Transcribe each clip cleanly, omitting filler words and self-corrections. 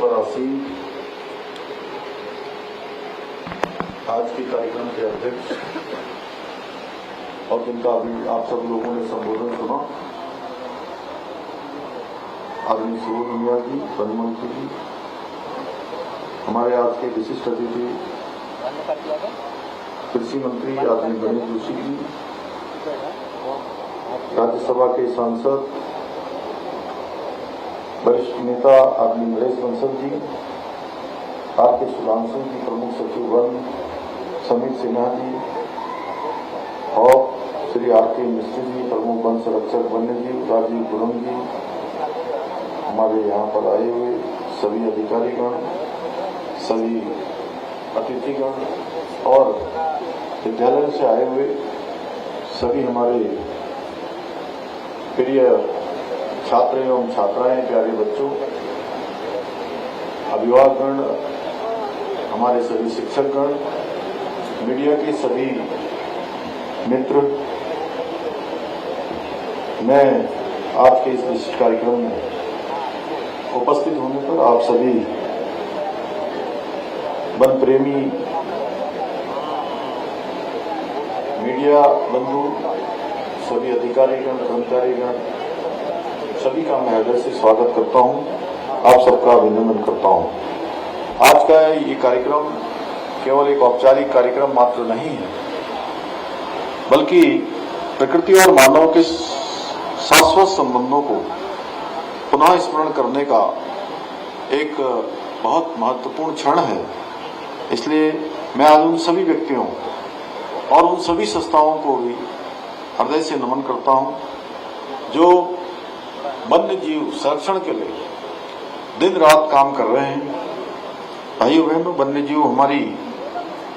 पर आसीन आज के कार्यक्रम के अध्यक्ष और जिनका अभी आप सब लोगों ने संबोधन सुना, आदरणीय सुबोध उनियाल जी, वन मंत्री जी, हमारे आज के विशिष्ट अतिथि कृषि मंत्री आदरणीय गणेश जोशी जी, राज्यसभा के सांसद वरिष्ठ नेता आदरणीय नरेश बंसल जी, आर के सुधांशु जी, प्रमुख सचिव वन समित सिन्हा जी और श्री आर के मिश्र जी, प्रमुख वन संरक्षक वन्य जीव राजीव गुरम जी, हमारे यहाँ पर आए हुए सभी अधिकारीगण, सभी अतिथिगण और विद्यालय से आए हुए सभी हमारे प्रिय छात्र एवं छात्राएं, प्यारे बच्चों, अभिभावकगण, हमारे सभी शिक्षकगण, मीडिया के सभी मित्र, मैं आज के इस विशिष्ट कार्यक्रम में उपस्थित होने पर आप सभी वन प्रेमी मीडिया बंधु, सभी अधिकारीगण, कर्मचारीगण, सभी का मैं हृदय से स्वागत करता हूं, आप सबका अभिनंदन करता हूं। आज का ये कार्यक्रम केवल एक औपचारिक कार्यक्रम मात्र नहीं है, बल्कि प्रकृति और मानव के शाश्वत संबंधों को पुनः स्मरण करने का एक बहुत महत्वपूर्ण क्षण है। इसलिए मैं आज उन सभी व्यक्तियों और उन सभी संस्थाओं को भी हृदय से नमन करता हूं जो वन्य जीव संरक्षण के लिए दिन रात काम कर रहे हैं। भाइयों बहनों, वन्य जीव हमारी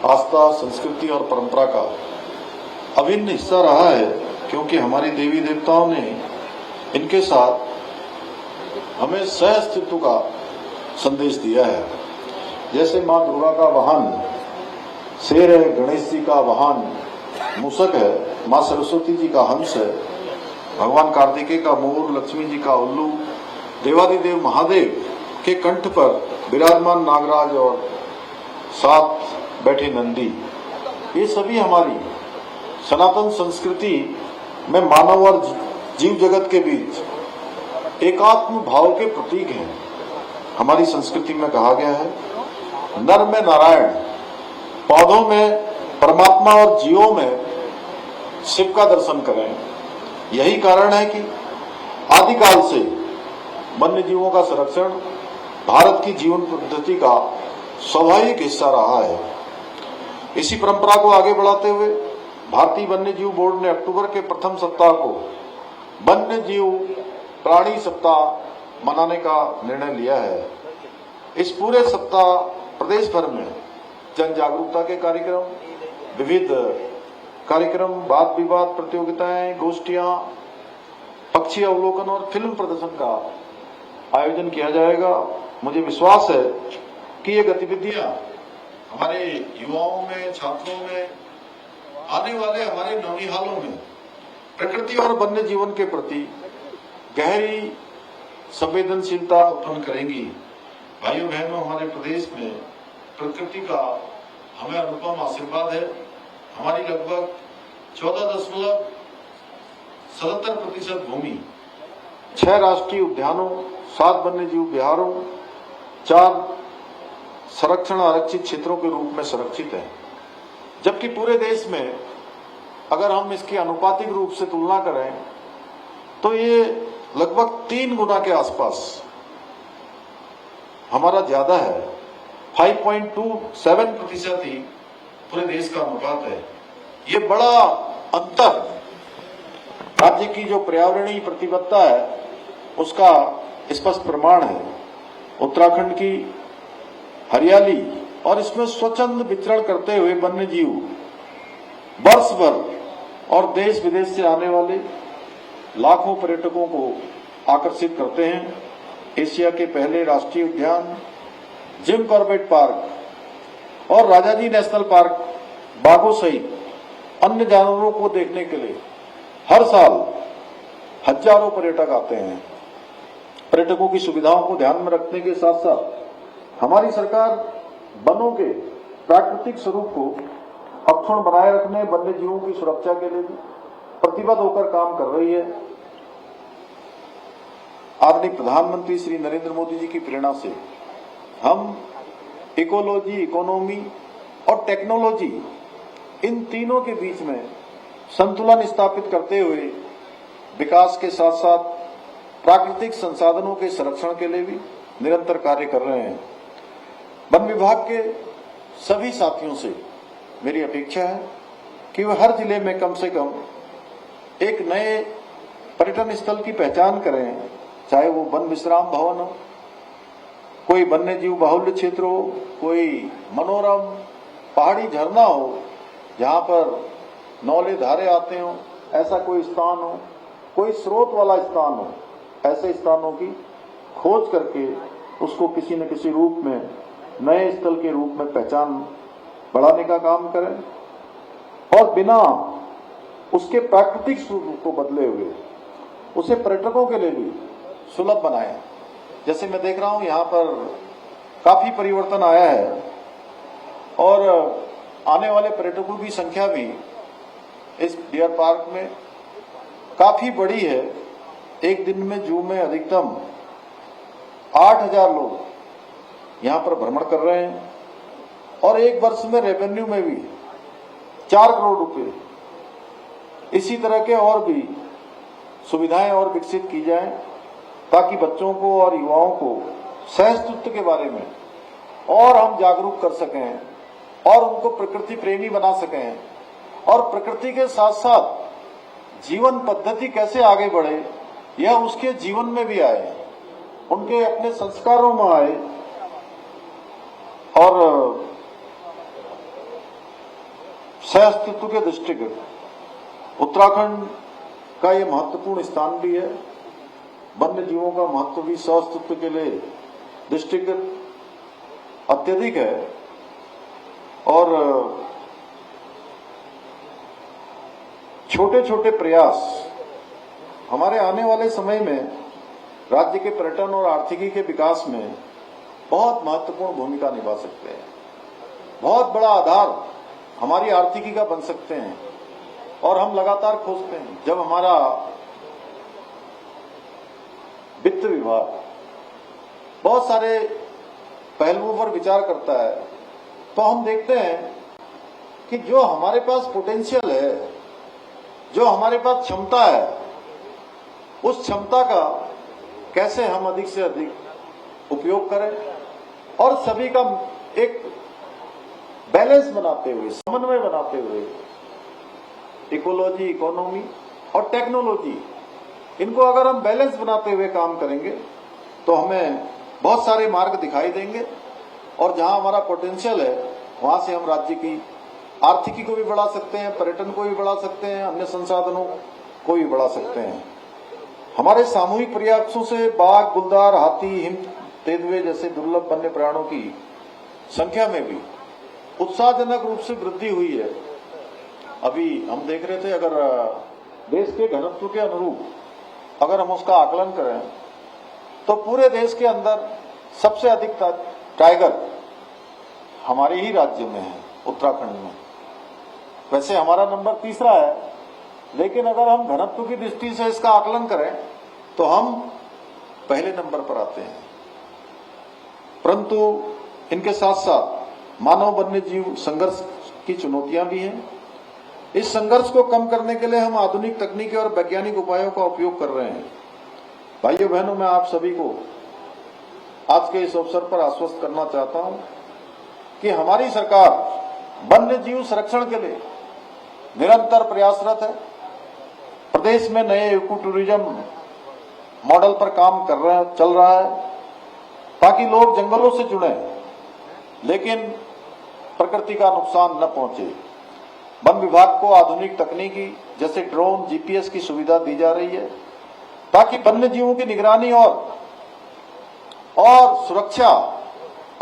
आस्था, संस्कृति और परंपरा का अभिन्न हिस्सा रहा है, क्योंकि हमारी देवी देवताओं ने इनके साथ हमें सह अस्तित्व का संदेश दिया है। जैसे माँ दुर्गा का वाहन शेर है, गणेश जी का वाहन मूषक है, माँ सरस्वती जी का हंस है, भगवान कार्तिकेय का मोर, लक्ष्मी जी का उल्लू, देवादिदेव महादेव के कंठ पर विराजमान नागराज और साथ बैठे नंदी, ये सभी हमारी सनातन संस्कृति में मानव और जीव जगत के बीच एकात्म भाव के प्रतीक हैं। हमारी संस्कृति में कहा गया है, नर में नारायण, पौधों में परमात्मा और जीवों में शिव का दर्शन करें। यही कारण है कि आदिकाल से वन्य जीवों का संरक्षण भारत की जीवन पद्धति का स्वाभाविक हिस्सा रहा है। इसी परंपरा को आगे बढ़ाते हुए भारतीय वन्य जीव बोर्ड ने अक्टूबर के प्रथम सप्ताह को वन्य जीव प्राणी सप्ताह मनाने का निर्णय लिया है। इस पूरे सप्ताह प्रदेश भर में जन जागरूकता के कार्यक्रम, विविध कार्यक्रम, वाद विवाद प्रतियोगिताएं, गोष्ठियां, पक्षी अवलोकन और फिल्म प्रदर्शन का आयोजन किया जाएगा। मुझे विश्वास है कि ये गतिविधियां हमारे युवाओं में, छात्रों में, आने वाले हमारे नौनिहालों में प्रकृति और वन्य जीवन के प्रति गहरी संवेदनशीलता उत्पन्न करेंगी। भाइयों बहनों, हमारे प्रदेश में प्रकृति का हमें अनुपम आशीर्वाद है। हमारी लगभग 14.77% भूमि 6 राष्ट्रीय उद्यानों, 7 वन्य जीव विहारों, 4 संरक्षण आरक्षित क्षेत्रों के रूप में संरक्षित है, जबकि पूरे देश में अगर हम इसकी अनुपातिक रूप से तुलना करें तो ये लगभग 3 गुना के आसपास हमारा ज्यादा है। 5.27% ही पूरे देश का अनुपात है। ये बड़ा अंतर राज्य की जो पर्यावरणीय प्रतिबद्धता है उसका स्पष्ट प्रमाण है। उत्तराखंड की हरियाली और इसमें स्वच्छंद विचरण करते हुए वन्य जीव वर्ष भर और देश विदेश से आने वाले लाखों पर्यटकों को आकर्षित करते हैं। एशिया के पहले राष्ट्रीय उद्यान जिम कॉर्बेट पार्क और राजाजी नेशनल पार्क बाघों सहित अन्य जानवरों को देखने के लिए हर साल हजारों पर्यटक आते हैं। पर्यटकों की सुविधाओं को ध्यान में रखने के साथ साथ हमारी सरकार वनों के प्राकृतिक स्वरूप को अक्षुण्ण बनाए रखने, वन्य जीवों की सुरक्षा के लिए भी प्रतिबद्ध होकर काम कर रही है। आदरणीय प्रधानमंत्री श्री नरेंद्र मोदी जी की प्रेरणा से हम इकोलॉजी, इकोनॉमी और टेक्नोलॉजी, इन तीनों के बीच में संतुलन स्थापित करते हुए विकास के साथ साथ प्राकृतिक संसाधनों के संरक्षण के लिए भी निरंतर कार्य कर रहे हैं। वन विभाग के सभी साथियों से मेरी अपेक्षा है कि वह हर जिले में कम से कम एक नए पर्यटन स्थल की पहचान करें, चाहे वो वन विश्राम भवन हो, कोई वन्य जीव बाहुल्य क्षेत्र हो, कोई मनोरम पहाड़ी झरना हो जहां पर नौले धारे आते हो, ऐसा कोई स्थान हो, कोई स्रोत वाला स्थान हो, ऐसे स्थानों की खोज करके उसको किसी न किसी रूप में नए स्थल के रूप में पहचान बढ़ाने का काम करें और बिना उसके प्राकृतिक स्वरूप को बदले हुए उसे पर्यटकों के लिए भी सुलभ बनाएं। जैसे मैं देख रहा हूं यहाँ पर काफी परिवर्तन आया है और आने वाले पर्यटकों की संख्या भी इस डियर पार्क में काफी बड़ी है। एक दिन में जू में अधिकतम 8,000 लोग यहाँ पर भ्रमण कर रहे हैं और एक वर्ष में रेवेन्यू में भी 4 करोड़ रुपए, इसी तरह के और भी सुविधाएं और विकसित की जाएं ताकि बच्चों को और युवाओं को सहस्तित्व के बारे में और हम जागरूक कर सकें और उनको प्रकृति प्रेमी बना सकें और प्रकृति के साथ साथ जीवन पद्धति कैसे आगे बढ़े यह उसके जीवन में भी आए, उनके अपने संस्कारों में आए। और सहअस्तित्व के दृष्टिगत उत्तराखंड का ये महत्वपूर्ण स्थान भी है। वन्य जीवों का महत्व भी सहअस्तित्व के लिए दृष्टिगत अत्यधिक है और छोटे छोटे प्रयास हमारे आने वाले समय में राज्य के पर्यटन और आर्थिकी के विकास में बहुत महत्वपूर्ण भूमिका निभा सकते हैं, बहुत बड़ा आधार हमारी आर्थिकी का बन सकते हैं। और हम लगातार खोजते हैं, जब हमारा वित्त विभाग बहुत सारे पहलुओं पर विचार करता है तो हम देखते हैं कि जो हमारे पास पोटेंशियल है, जो हमारे पास क्षमता है, उस क्षमता का कैसे हम अधिक से अधिक उपयोग करें और सभी का एक बैलेंस बनाते हुए, समन्वय बनाते हुए इकोलॉजी, इकोनॉमी और टेक्नोलॉजी, इनको अगर हम बैलेंस बनाते हुए काम करेंगे तो हमें बहुत सारे मार्ग दिखाई देंगे और जहां हमारा पोटेंशियल है वहां से हम राज्य की आर्थिकी को भी बढ़ा सकते हैं, पर्यटन को भी बढ़ा सकते हैं, अन्य संसाधनों को भी बढ़ा सकते हैं। हमारे सामूहिक प्रयासों से बाघ, गुलदार, हाथी, हिम तेंदुए जैसे दुर्लभ वन्य प्राणियों की संख्या में भी उत्साहजनक रूप से वृद्धि हुई है। अभी हम देख रहे थे, अगर देश के घनत्व के अनुरूप अगर हम उसका आकलन करें तो पूरे देश के अंदर सबसे अधिक टाइगर हमारे ही राज्य में है, उत्तराखंड में। वैसे हमारा नंबर 3रा है, लेकिन अगर हम घनत्व की दृष्टि से इसका आकलन करें तो हम पहले नंबर पर आते हैं। परंतु इनके साथ साथ मानव वन्य जीव संघर्ष की चुनौतियां भी हैं। इस संघर्ष को कम करने के लिए हम आधुनिक तकनीकी और वैज्ञानिक उपायों का उपयोग कर रहे हैं। भाइयों बहनों, मैं आप सभी को आज के इस अवसर पर आश्वस्त करना चाहता हूं कि हमारी सरकार वन्य जीव संरक्षण के लिए निरंतर प्रयासरत है। प्रदेश में नए इको टूरिज्म मॉडल पर काम चल रहा है ताकि लोग जंगलों से जुड़े लेकिन प्रकृति का नुकसान न पहुंचे। वन विभाग को आधुनिक तकनीकी जैसे ड्रोन, जीपीएस की सुविधा दी जा रही है ताकि वन्य जीवों की निगरानी और सुरक्षा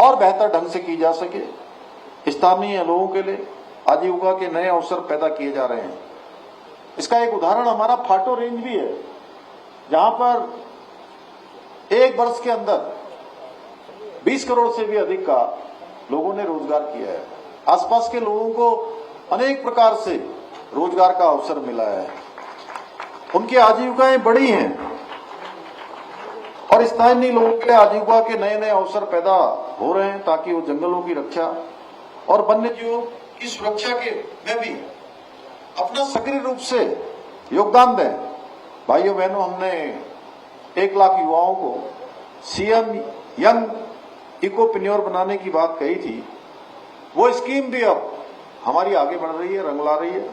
और बेहतर ढंग से की जा सके। स्थानीय लोगों के लिए आजीविका के नए अवसर पैदा किए जा रहे हैं। इसका एक उदाहरण हमारा फाटो रेंज भी है, जहां पर एक वर्ष के अंदर 20 करोड़ से भी अधिक का लोगों ने रोजगार किया है। आसपास के लोगों को अनेक प्रकार से रोजगार का अवसर मिला है, उनकी आजीविकाएं बढ़ी हैं और स्थानीय लोगों के लिए आजीविका के नए नए अवसर पैदा हो रहे हैं ताकि वो जंगलों की रक्षा और वन्यजीवों की सुरक्षा के में भी अपना सक्रिय रूप से योगदान दें। भाइयों बहनों, हमने 1 लाख युवाओं को सीएम यंग इकोप्रेन्योर बनाने की बात कही थी। वो स्कीम भी अब हमारी आगे बढ़ रही है, रंग ला रही है।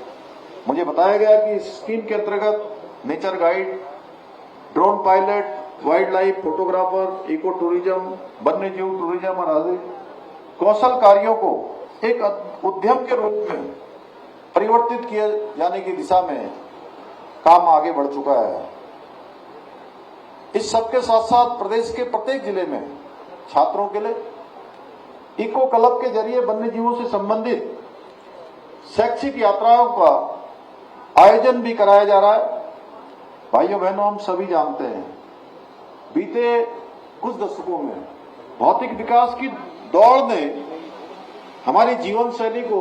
मुझे बताया गया कि इस स्कीम के अंतर्गत nature guide, drone pilot, wildlife photographer, eco tourism, वन्य जीव टूरिज्म और आदि कौशल कार्यों को एक उद्यम के रूप में परिवर्तित किए जाने की दिशा में काम आगे बढ़ चुका है। इस सबके साथ साथ प्रदेश के प्रत्येक जिले में छात्रों के लिए इको क्लब के जरिए वन्य जीवों से संबंधित शैक्षिक यात्राओं का आयोजन भी कराया जा रहा है। भाइयों बहनों, हम सभी जानते हैं बीते कुछ दशकों में भौतिक विकास की दौड़ ने हमारी जीवन शैली को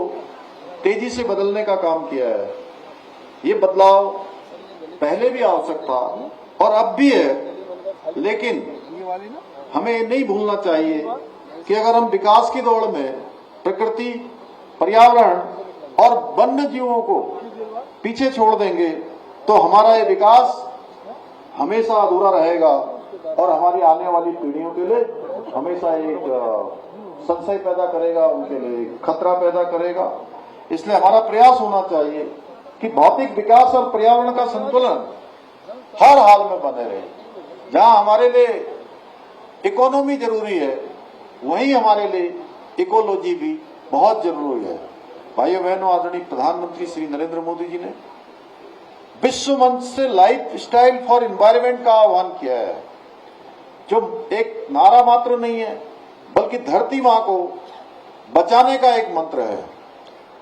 तेजी से बदलने का काम किया है। ये बदलाव पहले भी आवश्यक था और अब भी है, लेकिन हमें नहीं भूलना चाहिए कि अगर हम विकास की दौड़ में प्रकृति, पर्यावरण और वन्य जीवों को पीछे छोड़ देंगे तो हमारा ये विकास हमेशा अधूरा रहेगा और हमारी आने वाली पीढ़ियों के लिए हमेशा एक संशय पैदा करेगा, उनके लिए खतरा पैदा करेगा। इसलिए हमारा प्रयास होना चाहिए कि भौतिक विकास और पर्यावरण का संतुलन हर हाल में बने रहे। जहां हमारे लिए इकोनॉमी जरूरी है, वहीं हमारे लिए इकोलॉजी भी बहुत जरूरी है। भाइयों बहनों, आदरणीय प्रधानमंत्री श्री नरेंद्र मोदी जी ने विश्व मंच से लाइफ स्टाइल फॉर एनवायरमेंट का आह्वान किया है, जो एक नारा मात्र नहीं है बल्कि धरती मां को बचाने का एक मंत्र है।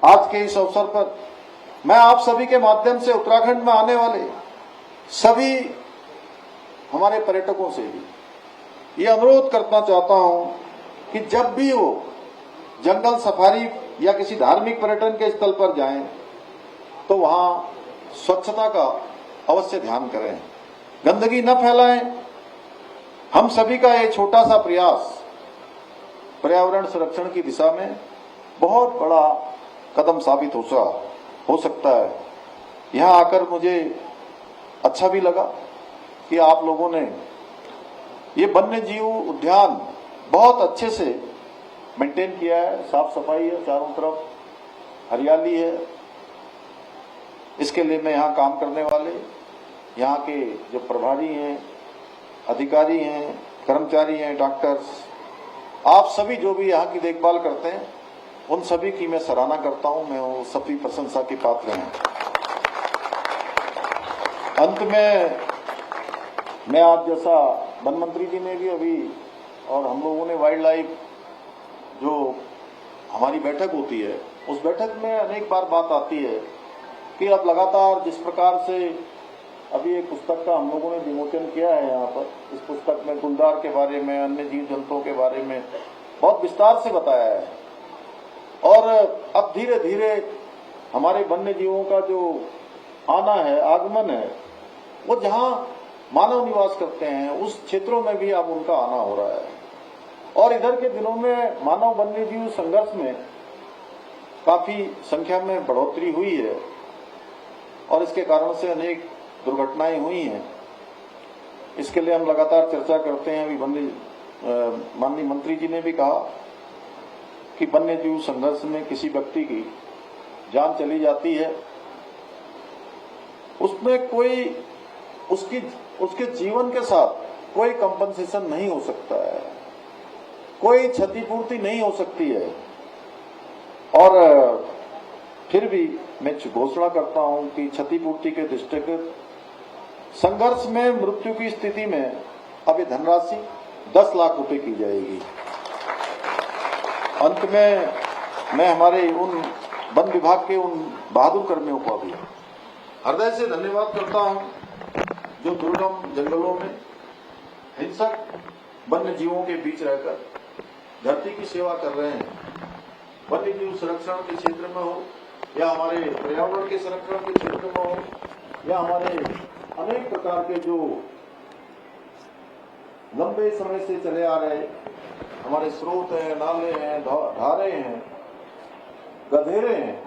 आज के इस अवसर पर मैं आप सभी के माध्यम से उत्तराखंड में आने वाले सभी हमारे पर्यटकों से भी ये अनुरोध करना चाहता हूं कि जब भी वो जंगल सफारी या किसी धार्मिक पर्यटन के स्थल पर जाएं तो वहां स्वच्छता का अवश्य ध्यान करें, गंदगी न फैलाएं। हम सभी का ये छोटा सा प्रयास पर्यावरण संरक्षण की दिशा में बहुत बड़ा कदम साबित हो सकता है। यहां आकर मुझे अच्छा भी लगा कि आप लोगों ने ये वन्य जीव उद्यान बहुत अच्छे से मेंटेन किया है, साफ सफाई है, चारों तरफ हरियाली है। इसके लिए मैं यहाँ काम करने वाले यहाँ के जो प्रभारी हैं, अधिकारी हैं, कर्मचारी हैं, डॉक्टर्स, आप सभी जो भी यहाँ की देखभाल करते हैं, उन सभी की मैं सराहना करता हूँ। मैं वो सभी प्रशंसा के पात्र हैं। अंत में मैं आज जैसा वन मंत्री जी ने भी अभी और हम लोगों ने वाइल्ड लाइफ जो हमारी बैठक होती है, उस बैठक में अनेक बार बात आती है कि अब लगातार जिस प्रकार से अभी एक पुस्तक का हम लोगों ने विमोचन किया है यहाँ पर, इस पुस्तक में गुलदार के बारे में, अन्य जीव जंतुओं के बारे में बहुत विस्तार से बताया है और अब धीरे धीरे हमारे वन्य जीवों का जो आना है, आगमन है, वो जहाँ मानव निवास करते हैं उस क्षेत्रों में भी अब उनका आना हो रहा है। और इधर के दिनों में मानव वन्य जीव संघर्ष में काफी संख्या में बढ़ोतरी हुई है और इसके कारण से अनेक दुर्घटनाएं हुई हैं। इसके लिए हम लगातार चर्चा करते हैं। अभी माननीय मंत्री जी ने भी कहा कि वन्य जीव संघर्ष में किसी व्यक्ति की जान चली जाती है, उसमें कोई उसके जीवन के साथ कोई कंपनसेशन नहीं हो सकता है, कोई क्षतिपूर्ति नहीं हो सकती है। और फिर भी मैं घोषणा करता हूं कि क्षतिपूर्ति के दृष्टिगत संघर्ष में मृत्यु की स्थिति में अब ये धनराशि 10 लाख रुपए की जाएगी। अंत में मैं हमारे उन वन विभाग के उन बहादुर कर्मियों को भी हृदय से धन्यवाद करता हूं जो दुर्गम जंगलों में हिंसक वन्य जीवों के बीच रहकर धरती की सेवा कर रहे हैं, वन्य जीव संरक्षण के क्षेत्र में हो या हमारे पर्यावरण के संरक्षण के क्षेत्र में हो या हमारे अनेक प्रकार के जो लंबे समय से चले आ रहे हमारे स्रोत हैं, नाले हैं, धारे हैं, गधेरे हैं,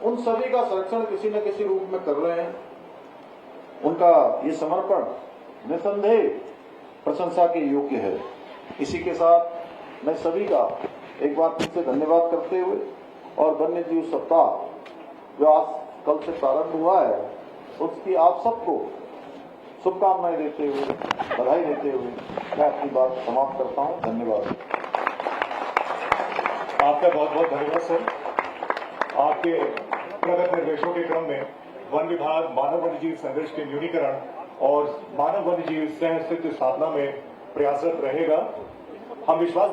उन सभी का संरक्षण किसी न किसी रूप में कर रहे हैं। उनका ये समर्पण निसंदेह प्रशंसा के योग्य है। इसी के साथ मैं सभी का एक बार फिर से धन्यवाद करते हुए और वन्य जीव सप्ताह जो आज कल से प्रारंभ हुआ है उसकी आप सबको शुभकामनाएं देते हुए, बधाई देते हुए मैं अपनी बात समाप्त करता हूं। धन्यवाद। आपका बहुत बहुत धन्यवाद सर। आपके प्रगत निर्देशों के क्रम में वन विभाग मानव वन्यजीव संघर्ष के न्यूनीकरण और मानव वन्यजीव सह अस्तित्व स्थापना में प्रयासरत रहेगा। हम विश्वास